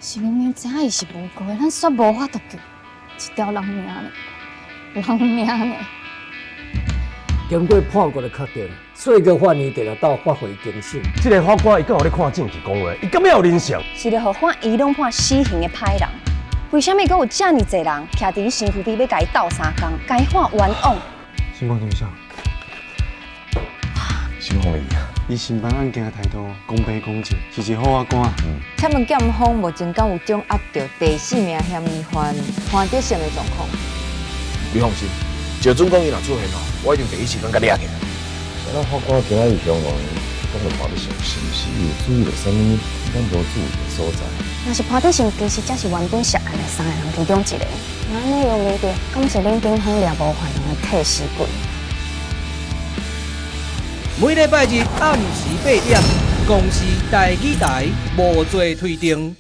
是明明知影伊是无辜的，咱煞无法度救，一条人命呢，人命呢。经过判决的确定，最高法院定要到发回警讯。这个法官伊敢有咧看证据讲话，伊敢要有人相？是咧互法医拢判死刑的歹人，为什么阁有这么侪人徛伫身躯边要甲伊斗相共，甲伊判冤枉？情况怎么样？是红利啊！伊审判案件的态度公平公正，是一好法官。请问检方目前敢有掌握到第4名嫌疑犯潘德胜的状况？你放心，石准讲伊若出现哦，我一定第一时间甲抓起来。咱法官今仔日上岸，敢会看得上，是不是有注意到啥物咱无注意的所在？若是潘德胜其实才是原本涉案的3个人其中一个，那安尼用面对，敢是恁警方掠无犯人的替死鬼？每礼拜日暗时8点，公视第2台无罪推定。